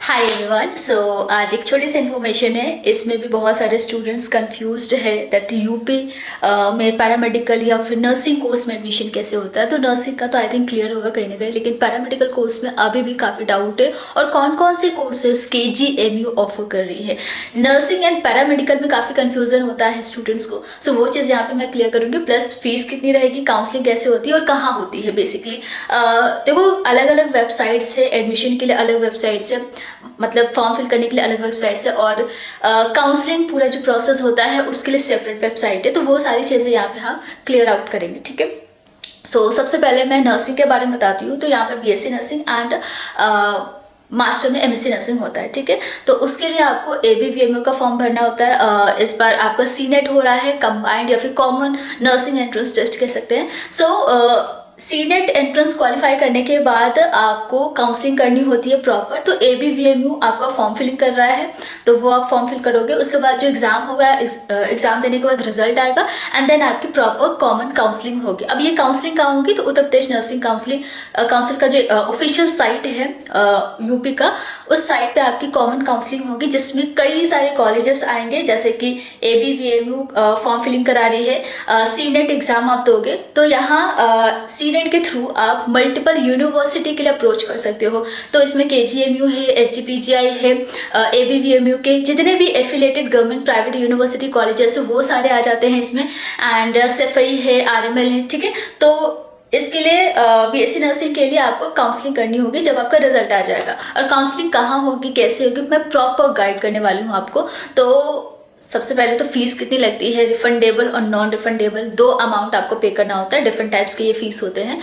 Hi everyone. आज एक छोटी सी इन्फॉर्मेशन है। इसमें भी बहुत सारे स्टूडेंट्स कंफ्यूज्ड है दैट यूपी में पैरामेडिकल या फिर नर्सिंग कोर्स में एडमिशन कैसे होता है। तो नर्सिंग का तो आई थिंक क्लियर होगा कहीं ना कहीं, लेकिन पैरामेडिकल कोर्स में अभी भी काफ़ी डाउट है और कौन कौन से कोर्सेज केजीएमयू ऑफर कर रही है। नर्सिंग एंड पैरामेडिकल में काफ़ी कन्फ्यूजन होता है स्टूडेंट्स को। वो चीज़ यहाँ पे मैं क्लियर करूँगी, प्लस फीस कितनी रहेगी, काउंसलिंग कैसे होती है और कहाँ होती है। बेसिकली देखो, अलग अलग वेबसाइट्स है एडमिशन के लिए, अलग वेबसाइट्स है, मतलब फॉर्म फिल करने के लिए अलग वेबसाइट है और काउंसलिंग पूरा जो प्रोसेस होता है उसके लिए सेपरेट वेबसाइट है। तो वो सारी चीज़ें यहाँ पे हम क्लियर आउट करेंगे, ठीक है। सबसे पहले मैं नर्सिंग के बारे में बताती हूँ। तो यहाँ पे बीएससी नर्सिंग एंड मास्टर में एमएससी नर्सिंग होता है, ठीक है। तो उसके लिए आपको एबीवीएमयू का फॉर्म भरना होता है। इस बार आपका सीनेट हो रहा है, कंबाइंड या फिर कॉमन नर्सिंग एंट्रेंस टेस्ट कह सकते हैं। सीनेट एंट्रेंस क्वालिफाई करने के बाद आपको काउंसलिंग करनी होती है प्रॉपर। तो एबीवीएमयू आपका फॉर्म फिलिंग कर रहा है, तो वो आप फॉर्म फिल करोगे। उसके बाद जो एग्जाम होगा, एग्जाम देने के बाद रिजल्ट आएगा एंड देन आपकी प्रॉपर कॉमन काउंसलिंग होगी। अब ये काउंसलिंग कहाँ होगी? तो उत्तर प्रदेश नर्सिंग काउंसिल का जो ऑफिशियल साइट है यूपी का, उस साइट पे आपकी कॉमन काउंसलिंग होगी, जिसमें कई सारे कॉलेजेस आएंगे। जैसे कि एबीवीएमयू फॉर्म फिलिंग करा रही है, सीनेट एग्जाम आप दोगे, तो यहाँ सीनेट के थ्रू आप मल्टीपल यूनिवर्सिटी के लिए अप्रोच कर सकते हो। तो इसमें केजीएमयू है, एसजीपीजीआई है, एबीवीएमयू के जितने भी affiliated government private university colleges है वो सारे आ जाते हैं इसमें, एंड एसएफआई है, आरएमएल है, ठीक है। तो इसके लिए बीएससी नर्सिंग के लिए आपको काउंसलिंग करनी होगी जब आपका रिजल्ट आ जाएगा। और काउंसलिंग कहाँ होगी, कैसे होगी, मैं प्रॉपर गाइड करने वाली हूँ आपको। तो सबसे पहले तो फीस कितनी लगती है, रिफंडेबल और नॉन रिफंडेबल, दो अमाउंट आपको पे करना होता है। डिफरेंट टाइप्स के ये फीस होते हैं।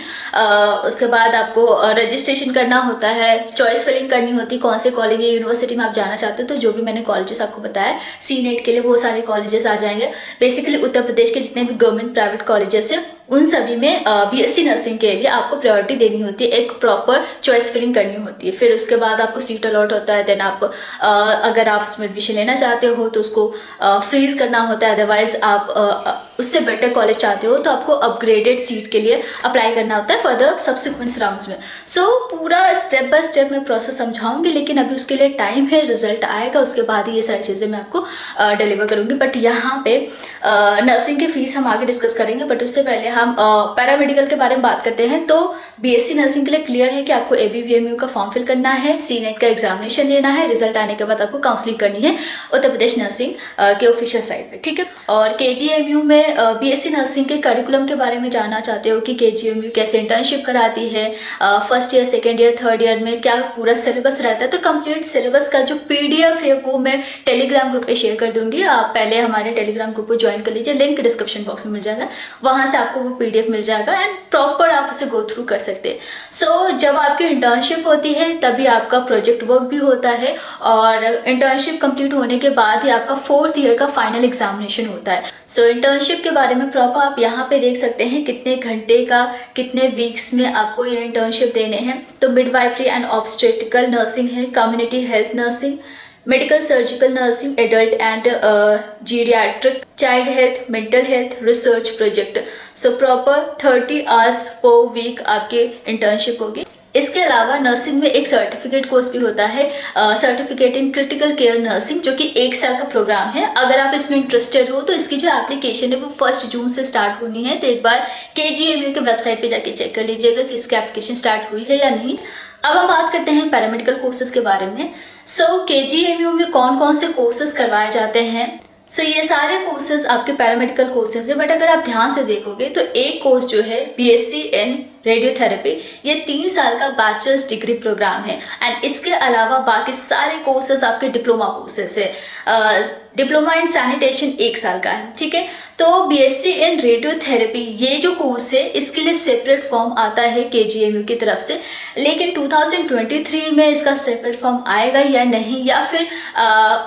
उसके बाद आपको रजिस्ट्रेशन करना होता है, चॉइस फिलिंग करनी होती है, कौन से कॉलेज या यूनिवर्सिटी में आप जाना चाहते हो। तो जो भी मैंने कॉलेजेस आपको बताया सीनेट के लिए, वो सारे कॉलेजेस आ जाएंगे। बेसिकली उत्तर प्रदेश के जितने भी गवर्नमेंट प्राइवेट कॉलेजेस हैं उन सभी में बीएससी नर्सिंग के लिए आपको प्रायोरिटी देनी होती है, एक प्रॉपर चॉइस फिलिंग करनी होती है। फिर उसके बाद आपको सीट अलॉट होता है। देन आप अगर आप उसमें एडमिशन लेना चाहते हो तो उसको फ्रीज करना होता है। अदरवाइज आप उससे बेटर कॉलेज चाहते हो तो आपको अपग्रेडेड सीट के लिए अप्लाई करना होता है फॉर द सब्सिक्वेंट राउंड्स में। पूरा स्टेप बाय स्टेप मैं प्रोसेस समझाऊंगी, लेकिन अभी उसके लिए टाइम है, रिजल्ट आएगा उसके बाद ही ये सारी चीज़ें मैं आपको डिलीवर करूंगी। बट यहाँ पे नर्सिंग की फीस हम आगे डिस्कस करेंगे, बट उससे पहले हम पैरामेडिकल के बारे में बात करते हैं। तो बीएससी नर्सिंग के लिए क्लियर है कि आपको एबीवीएमयू का फॉर्म फिल करना है, सीनेट का एग्जामिनेशन लेना है, रिजल्ट आने के बाद आपको काउंसलिंग करनी है उत्तर प्रदेश नर्सिंग के ऑफिशियल साइट पे, ठीक है। और केजीएमयू में बीएससी नर्सिंग के करिकुलम के बारे में जानना चाहते हो कि केजीएमयू कैसे इंटर्नशिप कराती है, first year, second year, third year में क्या पूरा सिलेबस रहता है। तो कंप्लीट सिलेबस का जो पीडीएफ है वो मैं टेलीग्राम ग्रुप पे शेयर कर दूंगी। आप पहले हमारे टेलीग्राम ग्रुप को ज्वाइन कर लीजिए, लिंक डिस्क्रिप्शन बॉक्स में मिल जाएगा, वहां से आपको वो पीडीएफ मिल जाएगा एंड प्रॉपर आप उसे गो थ्रू कर सकते हैं। जब आपकी इंटर्नशिप होती है तभी आपका प्रोजेक्ट वर्क भी होता है, और इंटर्नशिप कंप्लीट होने के बाद ही आपका फोर्थ ईयर का फाइनल एग्जामिनेशन होता है। इंटर्नशिप के बारे में प्रॉपर आप यहाँ पे देख सकते हैं कितने घंटे का, कितने वीक्स में आपको ये इंटर्नशिप देने हैं। तो मिडवाइफरी एंड ऑब्स्टेट्रिकल नर्सिंग है, community health nursing, medical surgical nursing, adult and geriatric, child health, mental health, research project. Proper 30 hours per week आपकी इंटर्नशिप होगी। इसके अलावा नर्सिंग में एक सर्टिफिकेट कोर्स भी होता है, certificate in critical care nursing, जो कि 1 साल का प्रोग्राम है। अगर आप इसमें इंटरेस्टेड हो तो इसकी जो एप्लीकेशन है वो 1 जून से स्टार्ट होनी है। तो एक बार केजीएमयू के वेबसाइट पे जाके चेक कर लीजिएगा कि इसकी एप्लीकेशन स्टार्ट हुई है या नहीं। अब हम बात करते हैं पैरामेडिकल कोर्सेज के बारे में। केजीएमयू में कौन कौन से कोर्सेज करवाए जाते हैं? ये सारे कोर्सेज आपके पैरामेडिकल कोर्सेज है, बट अगर आप ध्यान से देखोगे तो एक कोर्स जो है बीएससी इन रेडियोथेरेपी, ये 3 साल का बैचलर्स डिग्री प्रोग्राम है। एंड इसके अलावा बाकी सारे कोर्सेज आपके डिप्लोमा कोर्सेज है। डिप्लोमा इन सैनिटेशन 1 साल का है, ठीक है। तो बीएससी इन रेडियोथेरेपी ये जो कोर्स है इसके लिए सेपरेट फॉर्म आता है केजीएमयू की तरफ से, लेकिन 2023 में इसका सेपरेट फॉर्म आएगा या नहीं, या फिर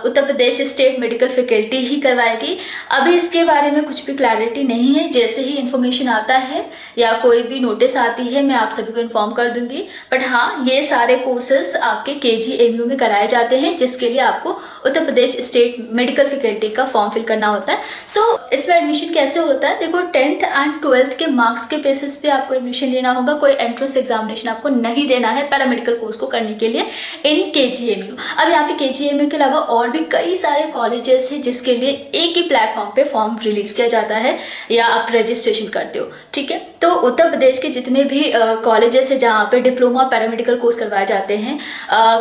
Uttar Pradesh state medical faculty ही करवाएगी, अभी इसके बारे में कुछ भी क्लैरिटी नहीं है। जैसे ही इन्फॉर्मेशन आता है या कोई भी नोटिस आती है मैं आप सभी को इन्फॉर्म कर दूंगी। बट हाँ, ये सारे कोर्सेस आपके केजीएमयू में कराए जाते हैं, जिसके लिए आपको Uttar Pradesh state medical medical faculty का फॉर्म फिल करना होता है। सो इसमें एडमिशन कैसे होता है, देखो 10th एंड 12th के मार्क्स के बेसिस पे आपको एडमिशन लेना होगा। कोई एंट्रेंस एग्जामिनेशन आपको नहीं देना है पैरामेडिकल कोर्स को करने के लिए इन KGMU। अब यहाँ पे KGMU के अलावा और भी कई सारे कॉलेजेस हैं जिसके लिए एक ही प्लेटफॉर्म पे फॉर्म रिलीज किया जाता है या आप रजिस्ट्रेशन करते हो, ठीक है। तो उत्तर प्रदेश के जितने भी कॉलेजेस है जहाँ पे डिप्लोमा पैरामेडिकल कोर्स करवाए जाते हैं,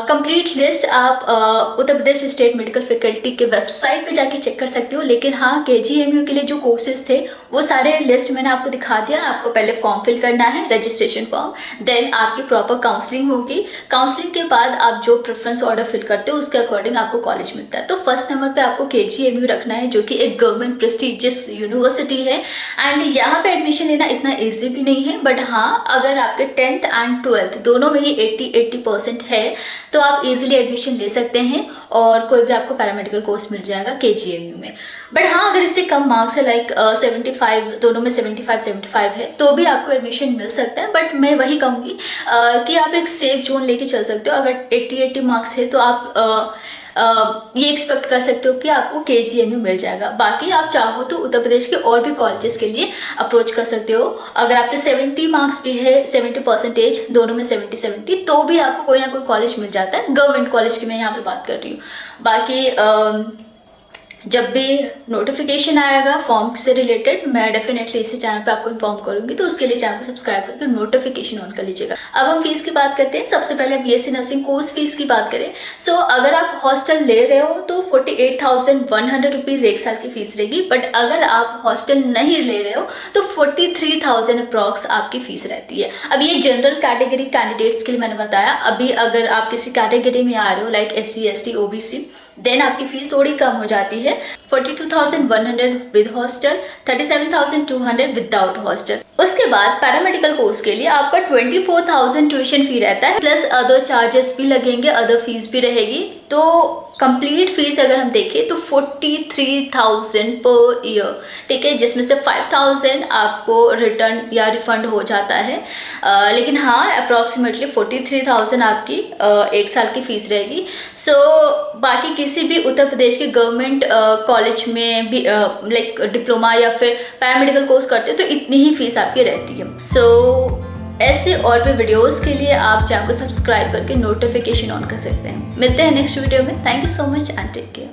कंप्लीट लिस्ट आप Uttar Pradesh state medical faculty के वेबसाइट पे जाके चेक कर सकते हो। लेकिन हाँ, KGMU के लिए जो कोर्सेज थे वो सारे लिस्ट मैंने आपको दिखा दिया। आपको पहले फॉर्म फिल करना है, रजिस्ट्रेशन फॉर्म, देन आपकी प्रॉपर काउंसलिंग होगी। काउंसलिंग के बाद आप जो प्रेफरेंस ऑर्डर फिल करते हो उसके अकॉर्डिंग आपको कॉलेज मिलता है। तो फर्स्ट नंबर पे आपको KGMU रखना है जो कि एक गवर्नमेंट प्रेस्टिजियस यूनिवर्सिटी है एंड यहाँ पे एडमिशन लेना इतना ईजी भी नहीं है। बट हाँ, अगर आपके 10th एंड 12th दोनों में ही 80% है तो आप इजीली एडमिशन ले सकते हैं और कोई भी आपको पैरामेडिकल कोर्स मिल जाएगा KGMU में। बट हाँ, अगर इससे कम मार्क्स है लाइक 75, दोनों में 75 है तो भी आपको एडमिशन मिल सकता है। बट मैं वही कहूँगी कि आप एक सेफ जोन लेके चल सकते हो। अगर 80 मार्क्स है तो आप ये एक्सपेक्ट कर सकते हो कि आपको KGMU मिल जाएगा। बाकी आप चाहो तो उत्तर प्रदेश के और भी कॉलेजेस के लिए अप्रोच कर सकते हो। अगर आपके 70 मार्क्स भी है, 70% दोनों में 70 तो भी आपको कोई ना कोई कॉलेज मिल जाता है। गवर्नमेंट कॉलेज की मैं यहाँ पे बात कर रही हूँ। बाकी जब भी नोटिफिकेशन आएगा फॉर्म से रिलेटेड मैं डेफिनेटली इसी चैनल पे आपको इन्फॉर्म करूंगी, तो उसके लिए चैनल को सब्सक्राइब करके नोटिफिकेशन ऑन कर लीजिएगा। अब हम फीस की बात करते हैं। सबसे पहले BSc नर्सिंग कोर्स फीस की बात करें, सो अगर आप हॉस्टल ले रहे हो तो 48,100 रुपीज़ एक साल की फीस रहेगी। बट अगर आप हॉस्टल नहीं ले रहे हो तो 43,000 अप्रॉक्स आपकी फीस रहती है। अब ये जनरल कैटेगरी कैंडिडेट्स के लिए मैंने बताया। अभी अगर आप किसी कैटेगरी में आ रहे हो like SC ST OBC then आपकी फीस थोड़ी कम हो जाती है, 42,100 विद हॉस्टल, 37,200 विदाउट हॉस्टल। उसके बाद पैरामेडिकल कोर्स के लिए आपका 24,000 ट्यूशन फी रहता है, प्लस अदर चार्जेस भी लगेंगे, अदर फीस भी रहेगी। तो कंप्लीट फीस अगर हम देखें तो 43,000 पर ईयर, ठीक है, जिसमें से 5,000 आपको रिटर्न या रिफंड हो जाता है। लेकिन हाँ, अप्रॉक्सीमेटली 43,000 आपकी एक साल की फीस रहेगी। सो बाकी किसी भी उत्तर प्रदेश के गवर्नमेंट कॉलेज में भी लाइक डिप्लोमा या फिर पैरामेडिकल कोर्स करते हो तो इतनी ही फीस आपकी रहती है। सो ऐसे और भी वीडियोस के लिए आप चैनल को सब्सक्राइब करके नोटिफिकेशन ऑन कर सकते हैं। मिलते हैं नेक्स्ट वीडियो में। Thank you so much and take care.